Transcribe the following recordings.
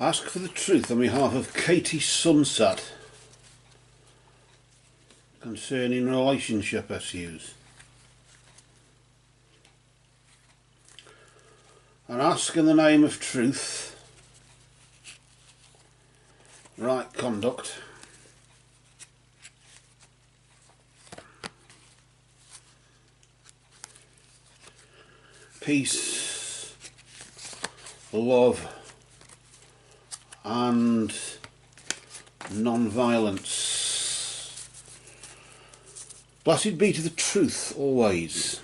Ask for the truth on behalf of Katie Sunset concerning relationship issues. And ask in the name of truth, right conduct, peace, love and non-violence. Blessed be to the truth always.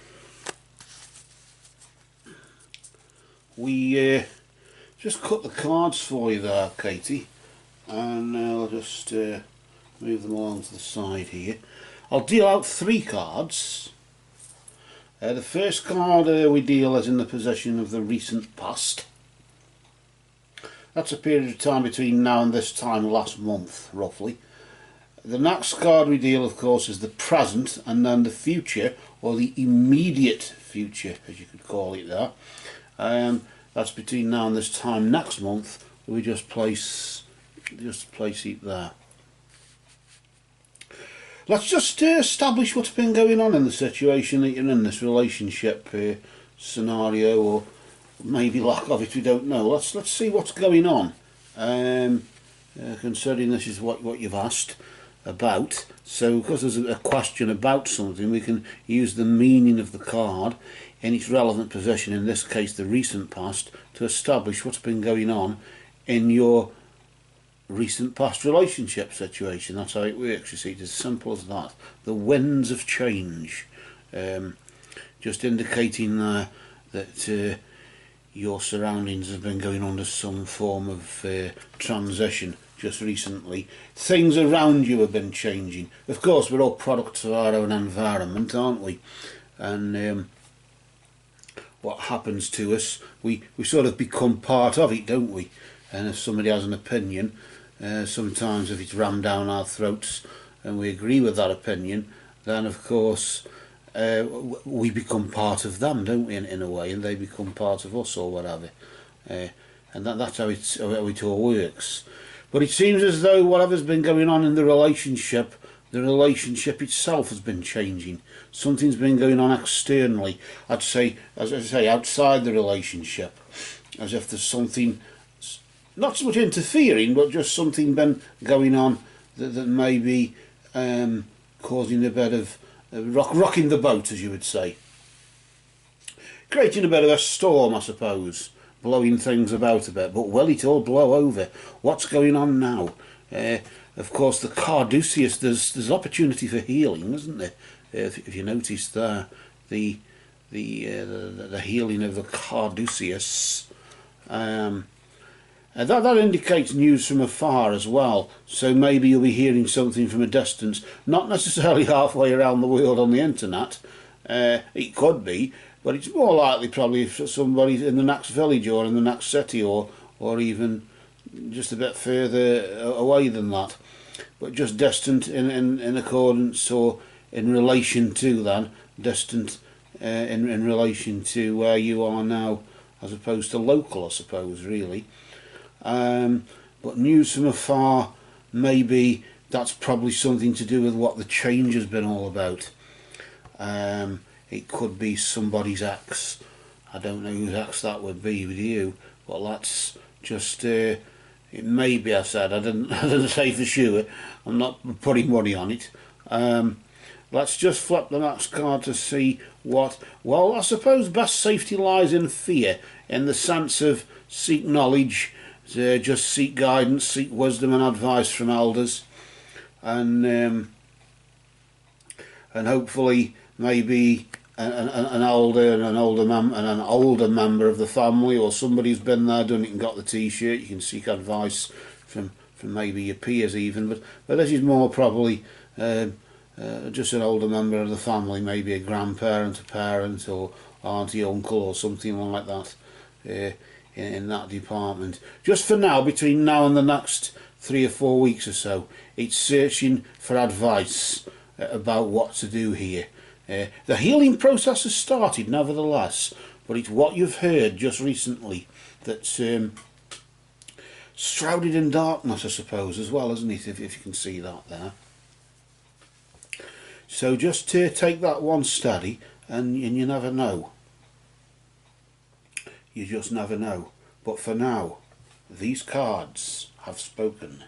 We just cut the cards for you there, Katie, and I'll just move them along to the side here. I'll deal out 3 cards. The first card we deal is in the possession of the recent past. That's a period of time between now and this time last month, roughly. The next card we deal, of course, is the present, and then the future, or the immediate future, as you could call it there. That's between now and this time next month. We just place it there. Let's just establish what's been going on in the situation that you're in, this relationship scenario, or maybe lack of it, we don't know. Let's see what's going on, considering this is what you've asked about. So because there's a question about something, we can use the meaning of the card in its relevant position, in this case the recent past, to establish what's been going on in your recent past relationship situation. That's how it works, you see. It's as simple as that. The winds of change, just indicating that your surroundings have been going under some form of transition just recently. Things around you have been changing. Of course, we're all products of our own environment, aren't we? And what happens to us, we sort of become part of it, don't we? And if somebody has an opinion, sometimes if it's rammed down our throats and we agree with that opinion, then of course we become part of them, don't we, in a way, and they become part of us, or whatever. And that's how it all works. But it seems as though whatever's been going on in the relationship itself has been changing. Something's been going on externally, I'd say, as I say, outside the relationship, as if there's something, not so much interfering, but just something been going on that may be causing a bit of rocking the boat, as you would say, creating a bit of a storm, I suppose, blowing things about a bit. But will it all blow over? What's going on now? Of course, the Caduceus, there's opportunity for healing, isn't there? If you notice there, the healing of the Caduceus, and that indicates news from afar as well. So maybe you'll be hearing something from a distance, not necessarily halfway around the world on the internet. It could be, but it's more likely probably for somebody in the next village or in the next city, or even just a bit further away than that, but just distant in accordance or in relation to that, distant in relation to where you are now, as opposed to local, I suppose, really. But news from afar, maybe that's probably something to do with what the change has been all about. It could be somebody's ex. I don't know whose ex that would be with you, but that's just it may be. I said I didn't say for sure. I'm not putting money on it. Let's just flip the next card to see what. Well, I suppose best safety lies in fear, in the sense of seek knowledge, just seek guidance, seek wisdom and advice from elders, and hopefully maybe an older member of the family, or somebody who's been there, done it and got the T-shirt. You can seek advice from maybe your peers even, but this is more probably just an older member of the family, maybe a grandparent, a parent, or auntie, uncle, or something like that, in that department. Just for now, between now and the next 3 or 4 weeks or so, it's searching for advice about what to do here. The healing process has started, nevertheless, but it's what you've heard just recently that's shrouded in darkness, I suppose, as well, isn't it, if you can see that there. So just take that one steady, and you never know. You just never know. But for now, these cards have spoken.